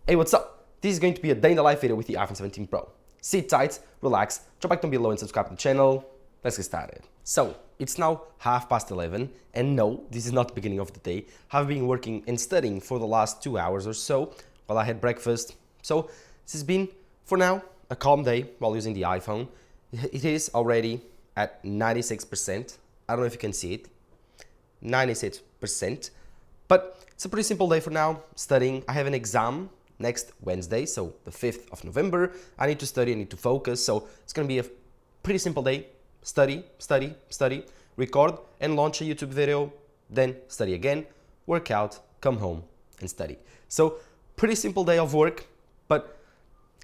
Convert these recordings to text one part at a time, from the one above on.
Hey, what's up? This is going to be a day in the life video with the iPhone 17 Pro. Sit tight, relax, drop back down below and subscribe to the channel. Let's get started. So, it's now 11:30 and no, this is not the beginning of the day. I've been working and studying for the last 2 hours or so while I had breakfast. So, this has been, for now, a calm day while using the iPhone. It is already at 96%. I don't know if you can see it. 96%. But it's a pretty simple day for now, studying. I have an exam next Wednesday, so the 5th of November. I need to study, I need to focus, so it's gonna be a pretty simple day. Study, record and launch a YouTube video, then study again, work out, come home and study. So pretty simple day of work, but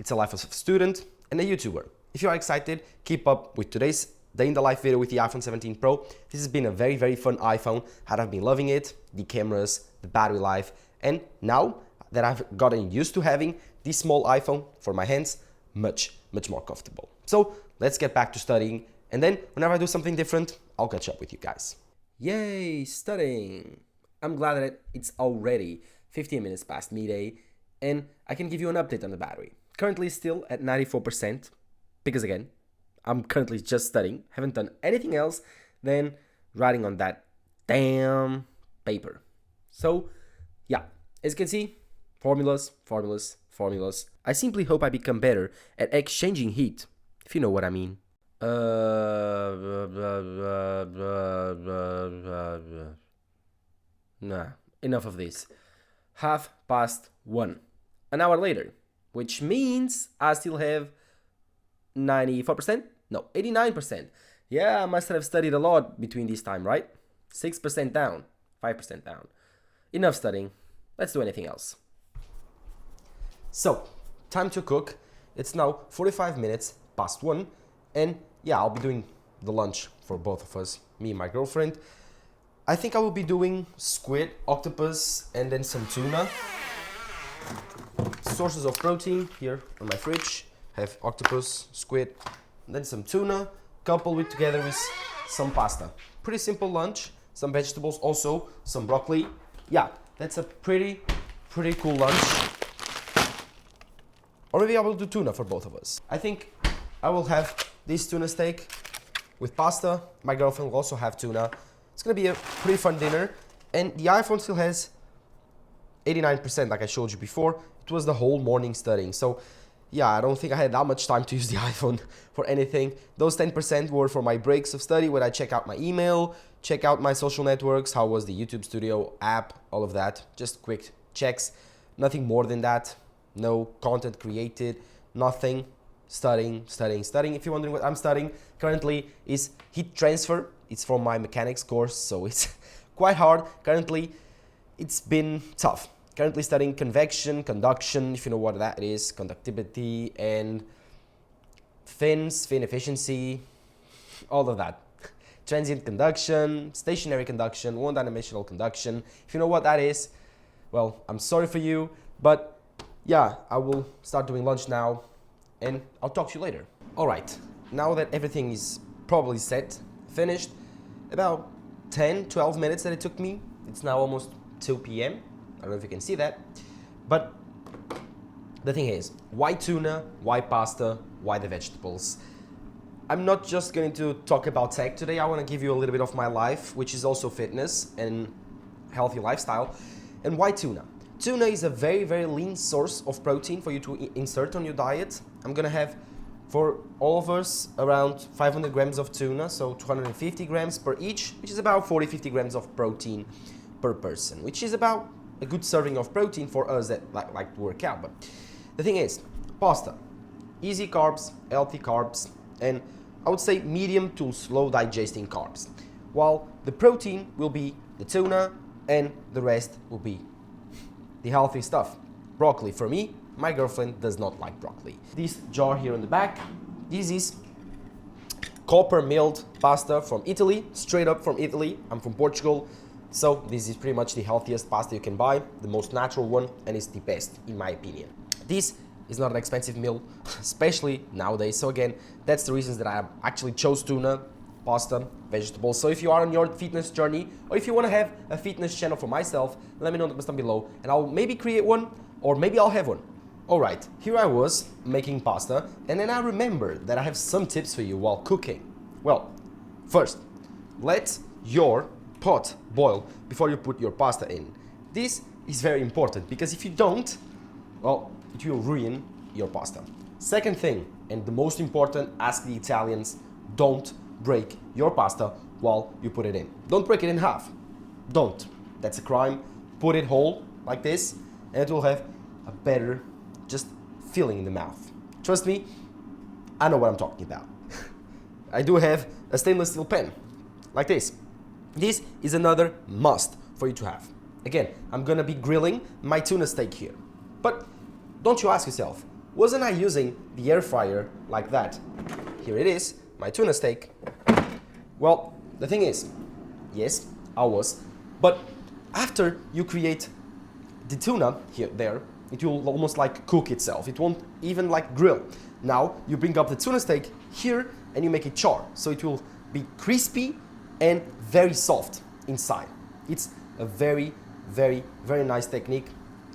it's a life of a student and a YouTuber. If you are excited, keep up with today's day in the life video with the iPhone 17 Pro. This has been a very, very fun iPhone. I've been loving it, the cameras, the battery life, and now that I've gotten used to having this small iPhone for my hands, much more comfortable. So let's get back to studying, and then whenever I do something different, I'll catch up with you guys. Yay, studying! I'm glad that it's already 15 minutes past midday, and I can give you an update on the battery. Currently still at 94%, because again, I'm currently just studying, haven't done anything else than writing on that damn paper. So yeah, as you can see, formulas. I simply hope I become better at exchanging heat, if you know what I mean. Nah, enough of this. 1:30. An hour later, which means I still have 94%? No, 89%. Yeah, I must have studied a lot between this time, right? 6% down, 5% down. Enough studying. Let's do anything else. So, time to cook. It's now 45 minutes past 1, and yeah, I'll be doing the lunch for both of us, me and my girlfriend. I think I will be doing squid, octopus, and then some tuna. Sources of protein here on my fridge. Have octopus, squid, and then some tuna, coupled with together with some pasta. Pretty simple lunch. Some vegetables, also some broccoli. Yeah, that's a pretty cool lunch. Or maybe I will do tuna for both of us. I think I will have this tuna steak with pasta. My girlfriend will also have tuna. It's gonna be a pretty fun dinner. And the iPhone still has 89%, like I showed you before. It was the whole morning studying. So yeah, I don't think I had that much time to use the iPhone for anything. Those 10% were for my breaks of study, where I check out my email, check out my social networks, how was the YouTube Studio app, all of that. Just quick checks, nothing more than that. No content created, nothing. Studying. If you're wondering what I'm studying currently is heat transfer. It's from my mechanics course, so it's quite hard. Currently, it's been tough. Currently studying convection, conduction, if you know what that is, conductivity, and fin efficiency, all of that. Transient conduction, stationary conduction, one-dimensional conduction. If you know what that is, well, I'm sorry for you, but yeah, I will start doing lunch now, and I'll talk to you later. All right, now that everything is probably set, finished, about 10-12 minutes that it took me. It's now almost 2 p.m. I don't know if you can see that, but the thing is, why tuna, why pasta, why the vegetables? I'm not just going to talk about tech today. I want to give you a little bit of my life, which is also fitness and healthy lifestyle. And why tuna? Tuna is a very lean source of protein for you to insert on your diet. I'm gonna have, for all of us, around 500 grams of tuna, so 250 grams per each, which is about 40-50 grams of protein per person, which is about a good serving of protein for us that like to work out. But the thing is, pasta, easy carbs, healthy carbs, and I would say medium to slow digesting carbs, while the protein will be the tuna and the rest will be the healthy stuff. Broccoli for me, my girlfriend does not like broccoli. This jar here on the back, this is copper milled pasta from Italy, straight up from Italy. I'm from Portugal. So this is pretty much the healthiest pasta you can buy, the most natural one, and it's the best in my opinion. This is not an expensive meal, especially nowadays. So again, that's the reasons that I actually chose tuna, pasta, vegetables. So if you are on your fitness journey, or if you want to have a fitness channel for myself, let me know in the comments down below, and I'll maybe create one, or maybe I'll have one. Alright, here I was making pasta, and then I remembered that I have some tips for you while cooking. Well, first, let your pot boil before you put your pasta in. This is very important because if you don't, well, it will ruin your pasta. Second thing, and the most important, ask the Italians, don't break your pasta while you put it in. Don't break it in half. Don't. That's a crime. Put it whole, like this, and it will have a better just feeling in the mouth. Trust me, I know what I'm talking about. I do have a stainless steel pan, like this. This is another must for you to have. Again, I'm gonna be grilling my tuna steak here. But don't you ask yourself, wasn't I using the air fryer like that? Here it is, my tuna steak. Well, the thing is, yes, I was, but after you create the tuna there, it will almost like cook itself. It won't even like grill. Now you bring up the tuna steak here and you make it char. So it will be crispy and very soft inside. It's a very, very, very nice technique.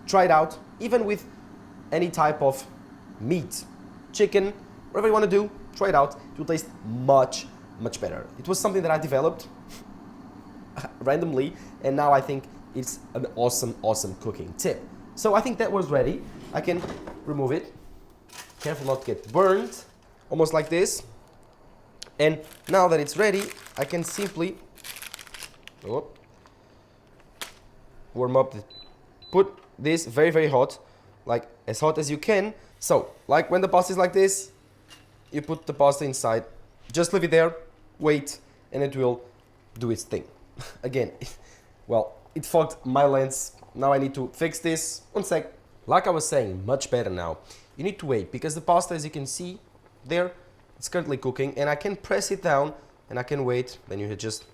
Try it out, even with any type of meat, chicken, whatever you want to do, try it out. It will taste much, much better. It was something that I developed randomly, and now I think it's an awesome, awesome cooking tip. So I think that was ready. I can remove it. Careful not to get burned, almost like this. And now that it's ready, I can simply warm up, put this very, very hot, like as hot as you can. So, like when the pasta is like this, you put the pasta inside, just leave it there, wait, and it will do its thing. Again, well, it fogged my lens. Now I need to fix this. One sec. Like I was saying, much better now. You need to wait because the pasta, as you can see there, it's currently cooking, and I can press it down and I can wait. Then you just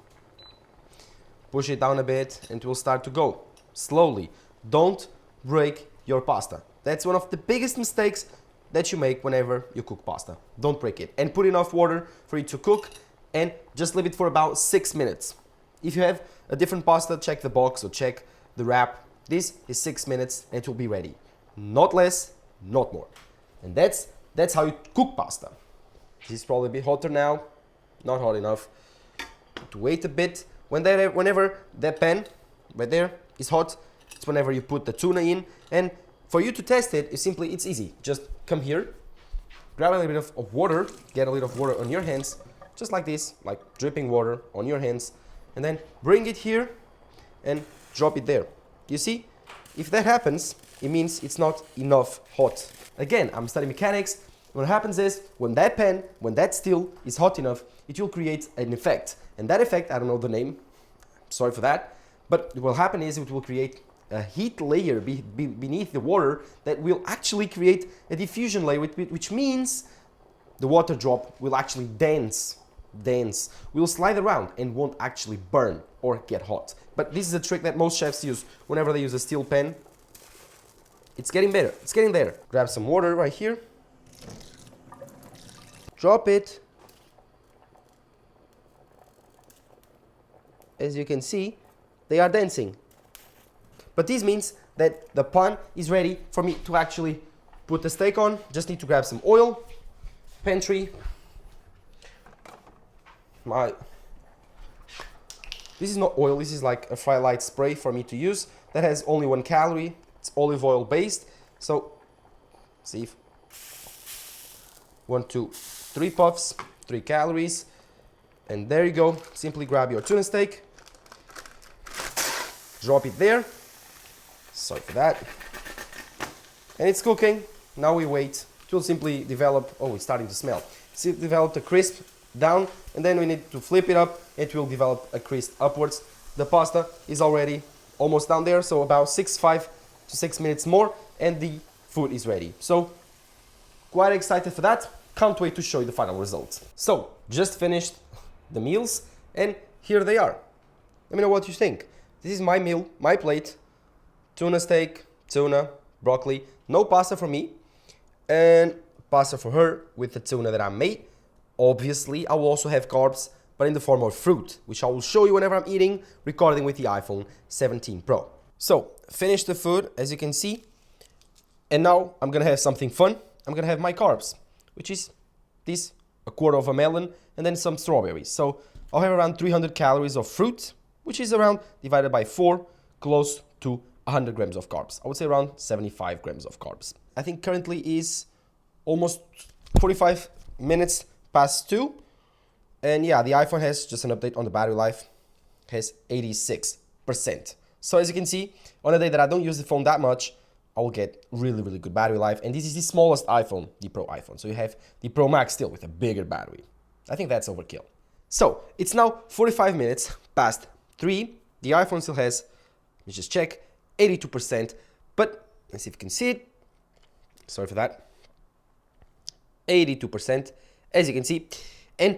push it down a bit and it will start to go slowly. Don't break your pasta. That's one of the biggest mistakes that you make whenever you cook pasta. Don't break it, and put enough water for it to cook, and just leave it for about 6 minutes. If you have a different pasta, check the box or check the wrap. This is 6 minutes and it will be ready. Not less, not more. And that's how you cook pasta. This is probably a bit hotter now, not hot enough. To wait a bit. Whenever that pan right there is hot, it's whenever you put the tuna in. And for you to test it, it's easy. Just come here, grab a little bit of water, get a little of water on your hands, just like this, like dripping water on your hands, and then bring it here and drop it there. You see, if that happens, it means it's not enough hot. Again, I'm studying mechanics. What happens is, when that steel is hot enough, it will create an effect. And that effect, I don't know the name, sorry for that, but what will happen is it will create a heat layer beneath the water that will actually create a diffusion layer, which means the water drop will actually dance, will slide around and won't actually burn or get hot. But this is a trick that most chefs use whenever they use a steel pan. It's getting better, it's getting there. Grab some water right here, drop it. As you can see, they are dancing. But this means that the pan is ready for me to actually put the steak on. Just need to grab some oil, pantry. This is not oil, this is like a fry light spray for me to use. That has only 1 calorie. It's olive oil based. So, see if 1, 2, 3 puffs, 3 calories. And there you go. Simply grab your tuna steak, drop it there. Sorry for that. And it's cooking. Now we wait. It will simply develop. Oh, it's starting to smell. See, it developed a crisp down, and then we need to flip it up. It will develop a crisp upwards. The pasta is already almost down there, so about 5 to 6 minutes more, and the food is ready. So, quite excited for that. Can't wait to show you the final results. So, just finished the meals, and here they are. Let me know what you think. This is my meal, my plate. Tuna steak, tuna, broccoli, no pasta for me, and pasta for her with the tuna that I made. Obviously, I will also have carbs, but in the form of fruit, which I will show you whenever I'm eating, recording with the iPhone 17 Pro. So, finished the food, as you can see. And now I'm gonna have something fun. I'm gonna have my carbs, which is this, a quarter of a melon, and then some strawberries. So I'll have around 300 calories of fruit, which is around, divided by 4, close to 100 grams of carbs. I would say around 75 grams of carbs. I think currently is almost 45 minutes past 2. And yeah, the iPhone has, just an update on the battery life, has 86%. So as you can see, on a day that I don't use the phone that much, I will get really, really good battery life. And this is the smallest iPhone, the Pro iPhone. So you have the Pro Max still with a bigger battery. I think that's overkill. So it's now 45 minutes past 3. The iPhone still has, let me just check, 82%. But let's see if you can see it. Sorry for that. 82%, as you can see. And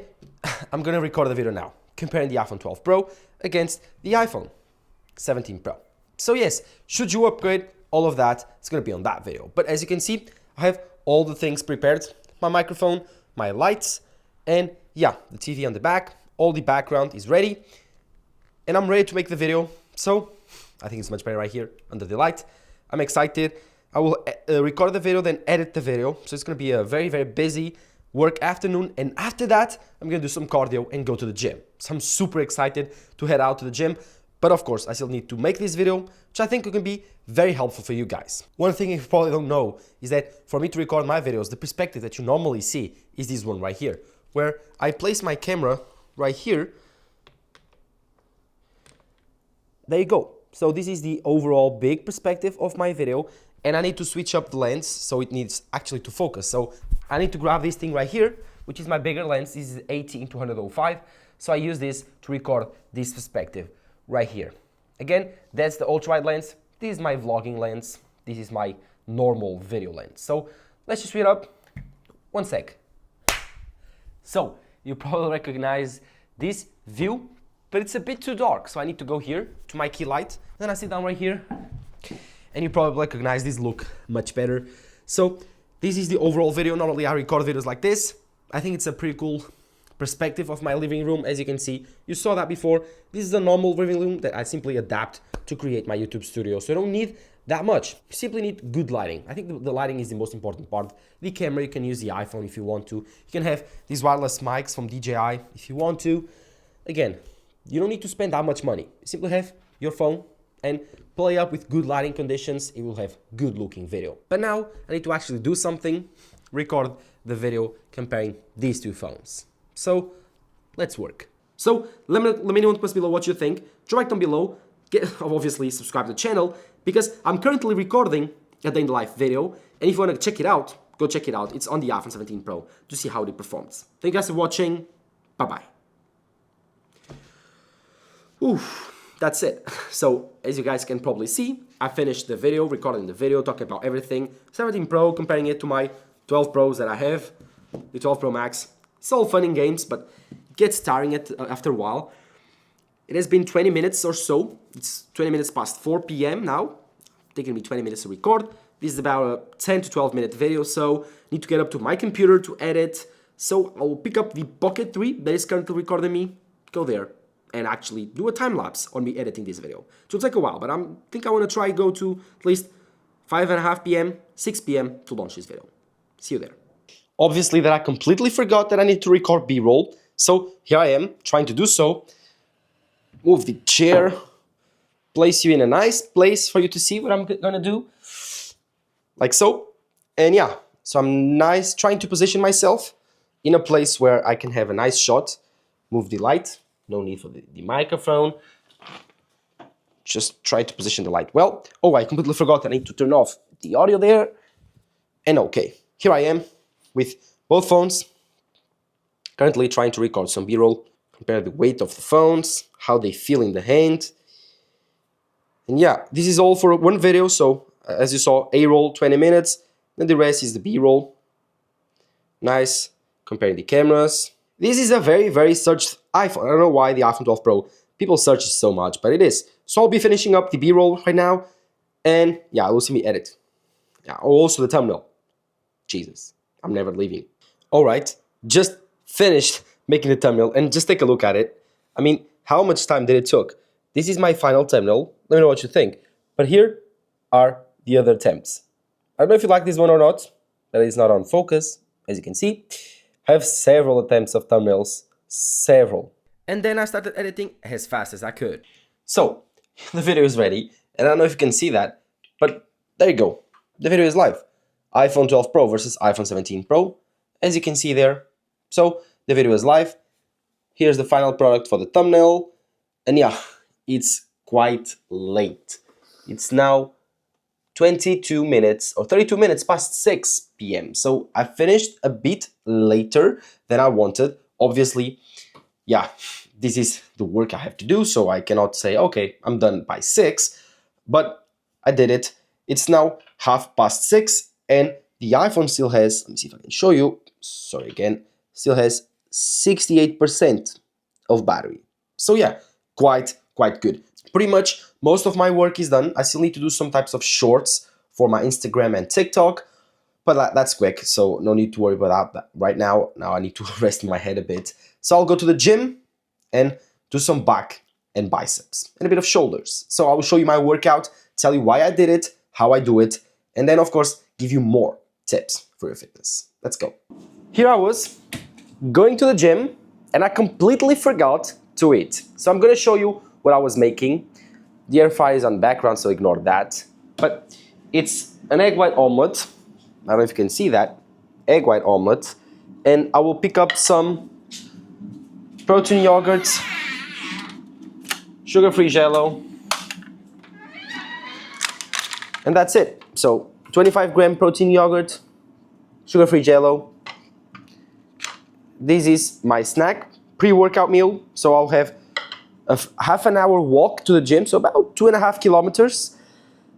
I'm gonna record the video now, comparing the iPhone 12 Pro against the iPhone 17 Pro. So yes, should you upgrade, all of that, it's gonna be on that video. But as you can see, I have all the things prepared. My microphone, my lights, and yeah, the TV on the back. All the background is ready. And I'm ready to make the video. So I think it's much better right here under the light. I'm excited. I will record the video, then edit the video. So it's gonna be a very, very busy work afternoon. And after that, I'm gonna do some cardio and go to the gym. So I'm super excited to head out to the gym. But of course, I still need to make this video, which I think can be very helpful for you guys. One thing you probably don't know is that for me to record my videos, the perspective that you normally see is this one right here, where I place my camera right here. There you go. So this is the overall big perspective of my video, and I need to switch up the lens so it needs actually to focus. So I need to grab this thing right here, which is my bigger lens. This is 18-105. So I use this to record this perspective right here. Again, that's the ultra-wide lens. This is my vlogging lens. This is my normal video lens. So let's just read up. One sec. So you probably recognize this view, but it's a bit too dark. So I need to go here to my key light. Then I sit down right here, and you probably recognize this look much better. So this is the overall video. Normally I record videos like this. I think it's a pretty cool perspective of my living room. As you can see, you saw that before. This is a normal living room that I simply adapt to create my YouTube studio. So I don't need that much. You simply need good lighting. I think the lighting is the most important part. The camera, you can use the iPhone if you want to. You can have these wireless mics from DJI if you want to. Again, you don't need to spend that much money. You simply have your phone and play up with good lighting conditions. It will have good looking video. But now I need to actually do something, record the video comparing these two phones. So let's work. So let me know in the comments below what you think. Drop down below. Obviously subscribe to the channel because I'm currently recording a day in the life video. And if you want to check it out, go check it out. It's on the iPhone 17 Pro to see how it performs. Thank you guys for watching. Bye-bye. That's it. So as you guys can probably see, I finished the video, recording the video, talking about everything. 17 Pro, comparing it to my 12 Pros that I have, the 12 Pro Max. It's all fun in games, but it gets tiring after a while. It has been 20 minutes or so. It's 20 minutes past 4 p.m. now. Taking me 20 minutes to record. This is about a 10 to 12 minute video, so I need to get up to my computer to edit. So I'll pick up the Pocket 3 that is currently recording me, go there, and actually do a time lapse on me editing this video. It will take a while, but I think I want to try go to at least 5:30 p.m., 6 p.m. to launch this video. See you there. Obviously that I completely forgot that I need to record B-roll. So here I am trying to do so. Move the chair, place you in a nice place for you to see what I'm gonna do. Like so. And yeah, so I'm trying to position myself in a place where I can have a nice shot. Move the light, no need for the microphone. Just try to position the light well. Oh, I completely forgot I need to turn off the audio there. And okay, here I am with both phones, currently trying to record some B-roll, compare the weight of the phones, how they feel in the hand. And yeah, this is all for one video, so as you saw, A-roll 20 minutes, then the rest is the B-roll. Nice, comparing the cameras. This is a very, very searched iPhone. I don't know why the iPhone 12 Pro, people search it so much, but it is. So I'll be finishing up the B-roll right now, and yeah, you'll see me edit. Yeah, also the thumbnail. Jesus. I'm never leaving. All right, just finished making the thumbnail and just take a look at it. I mean, how much time did it took? This is my final thumbnail. Let me know what you think. But here are the other attempts. I don't know if you like this one or not, but it's not on focus, as you can see. I have several attempts of thumbnails, several. And then I started editing as fast as I could. So, the video is ready, and I don't know if you can see that, but there you go. The video is live. iPhone 12 Pro versus iPhone 17 Pro, as you can see there. So, the video is live. Here's the final product for the thumbnail. And yeah, it's quite late. It's now 22 minutes or 32 minutes past 6 p.m. So I finished a bit later than I wanted. Obviously, yeah, this is the work I have to do, so I cannot say, okay, I'm done by 6, but I did it. It's now 6:30, and the iPhone still has, let me see if I can show you, sorry again, still has 68% of battery. So yeah, quite good. Pretty much most of my work is done. I still need to do some types of shorts for my Instagram and TikTok, but that's quick, so no need to worry about that right now. Now I need to rest my head a bit. So I'll go to the gym and do some back and biceps and a bit of shoulders. So I will show you my workout, tell you why I did it, how I do it, and then of course give you more tips for your fitness. Let's go. Here I was going to the gym and I completely forgot to eat. So I'm gonna show you what I was making. The air fryer is on background, so ignore that. But it's an egg white omelet. I don't know if you can see that. Egg white omelet. And I will pick up some protein yogurt, sugar-free Jello, and that's it. So 25-gram protein yogurt, sugar-free Jello. This is my snack, pre-workout meal. So I'll have a half an hour walk to the gym, so about 2.5 kilometers,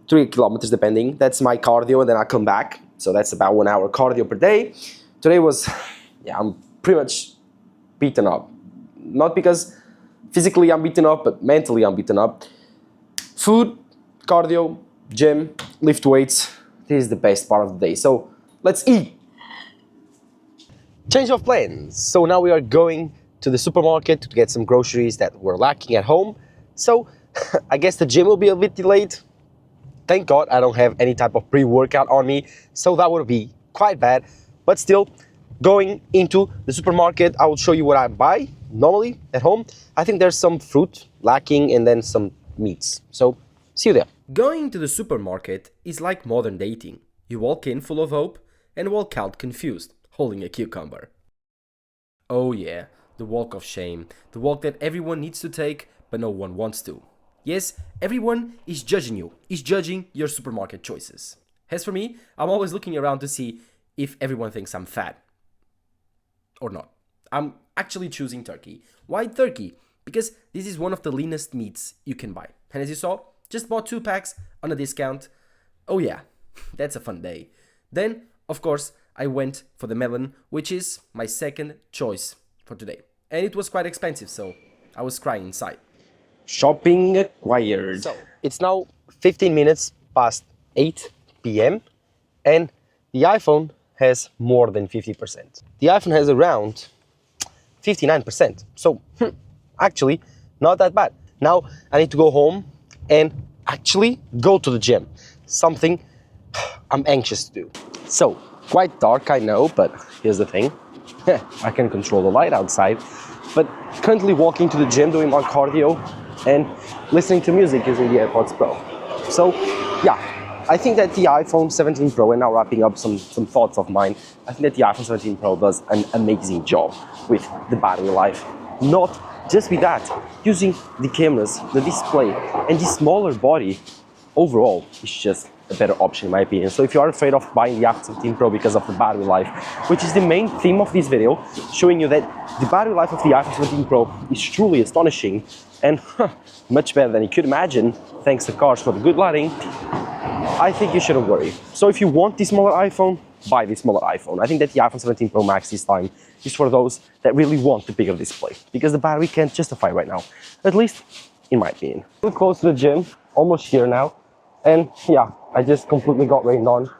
3 kilometers depending. That's my cardio, and then I come back. So that's about 1 hour cardio per day. Today was, yeah, I'm pretty much beaten up. Not because physically I'm beaten up, but mentally I'm beaten up. Food, cardio, gym, lift weights. This is the best part of the day. So let's eat. Change of plans. So now we are going to the supermarket to get some groceries that were lacking at home. So I guess the gym will be a bit delayed. Thank God I don't have any type of pre-workout on me, so that would be quite bad. But still, going into the supermarket, I will show you what I buy normally at home. I think there's some fruit lacking and then some meats. So see you there. Going to the supermarket is like modern dating. You walk in full of hope and walk out confused, holding a cucumber. Oh yeah. The walk of shame, the walk that everyone needs to take, but no one wants to. Yes, everyone is judging you, is judging your supermarket choices. As for me, I'm always looking around to see if everyone thinks I'm fat or not. I'm actually choosing turkey. Why turkey? Because this is one of the leanest meats you can buy. And as you saw, just bought 2 packs on a discount. Oh yeah, that's a fun day. Then, of course, I went for the melon, which is my second choice for today. And it was quite expensive, so I was crying inside. Shopping acquired. So it's now 15 minutes past 8 p.m. and the iPhone has more than 50%. The iPhone has around 59%. So actually not that bad. Now I need to go home and actually go to the gym. Something I'm anxious to do. So quite dark, I know, but here's the thing. I can control the light outside, but currently walking to the gym, doing my cardio and listening to music using the AirPods Pro. So yeah, I think that the iPhone 17 Pro, and now wrapping up some thoughts of mine, I think that the iPhone 17 Pro does an amazing job with the battery life. Not just with that, using the cameras, the display, and the smaller body, overall, it's just a better option in my opinion. So if you are afraid of buying the iPhone 17 Pro because of the battery life, which is the main theme of this video, showing you that the battery life of the iPhone 17 Pro is truly astonishing and much better than you could imagine, thanks to cars for the good lighting, I think you shouldn't worry. So if you want the smaller iPhone, buy the smaller iPhone. I think that the iPhone 17 Pro Max this time is for those that really want the bigger display, because the battery can't justify right now, at least in my opinion. We're close to the gym, almost here now. And yeah, I just completely got rained on.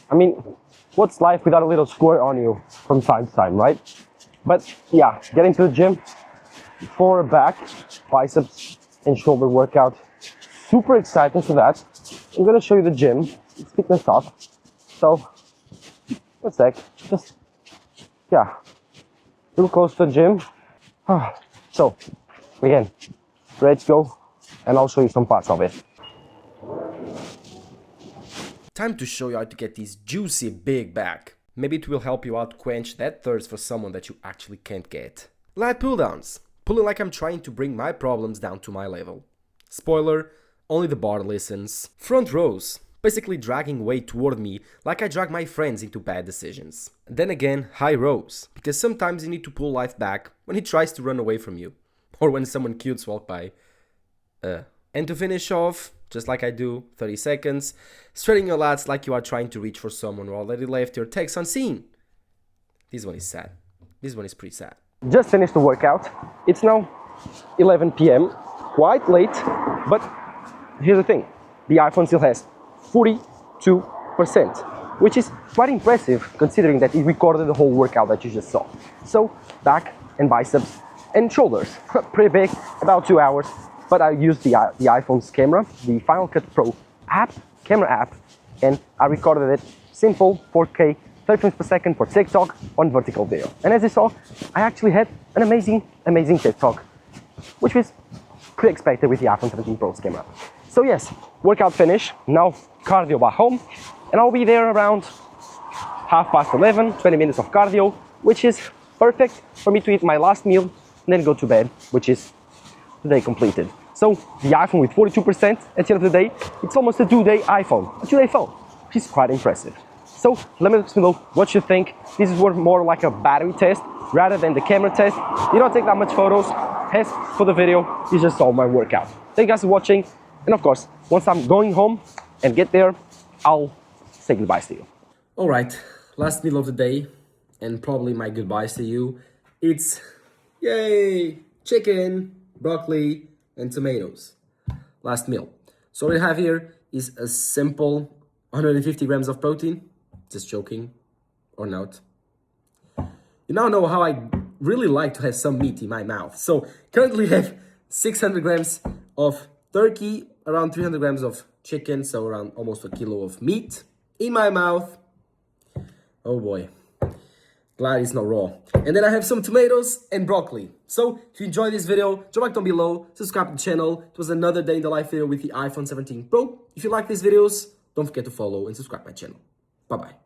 I mean, what's life without a little squirt on you from time to time, right? But yeah, getting to the gym for a back, biceps, and shoulder workout. Super excited for that. I'm gonna show you the gym. it's fitness up. So, one sec, just, yeah, real close to the gym. So, again, ready to go, and I'll show you some parts of it. Time to show you how to get this juicy big bag. Maybe it will help you out quench that thirst for someone that you actually can't get. Lat pull downs. Pulling like I'm trying to bring my problems down to my level. Spoiler, only the bar listens. Front rows. Basically dragging weight toward me like I drag my friends into bad decisions. Then again, high rows. Because sometimes you need to pull life back when he tries to run away from you. Or when someone cute walks by. And to finish off, just like I do, 30 seconds, straighten your lats like you are trying to reach for someone who already left your text unseen. This one is sad. This one is pretty sad. Just finished the workout. It's now 11 p.m. Quite late, but here's the thing. The iPhone still has 42%, which is quite impressive considering that it recorded the whole workout that you just saw. So, back and biceps and shoulders. Pretty big, about 2 hours. But I used the iPhone's camera, the Final Cut Pro app, camera app, and I recorded it simple 4K, 30 frames per second for TikTok on vertical video. And as you saw, I actually had an amazing TikTok, which was pretty expected with the iPhone 17 Pro's camera. So yes, workout finish, now cardio back home, and I'll be there around 11:30, 20 minutes of cardio, which is perfect for me to eat my last meal and then go to bed, which is day completed. So the iPhone with 42% at the end of the day, it's almost a 2-day iPhone, a 2-day phone, which is quite impressive. So let me know below what you think. This is more like a battery test rather than the camera test. You don't take that much photos. As for the video, it's just all my workout. Thank you guys for watching, and of course, once I'm going home and get there, I'll say goodbyes to you. All right, last meal of the day, and probably my goodbyes to you. It's, yay, chicken, broccoli, and tomatoes. Last meal. So what we have here is a simple 150 grams of protein. Just joking, or not. You now know how I really like to have some meat in my mouth. So currently I have 600 grams of turkey, around 300 grams of chicken, so around almost a kilo of meat in my mouth. Oh boy. Glad it's not raw. And then I have some tomatoes and broccoli. So, if you enjoyed this video, drop a like down below, subscribe to the channel. It was another day in the life video with the iPhone 17 Pro. If you like these videos, don't forget to follow and subscribe my channel. Bye-bye.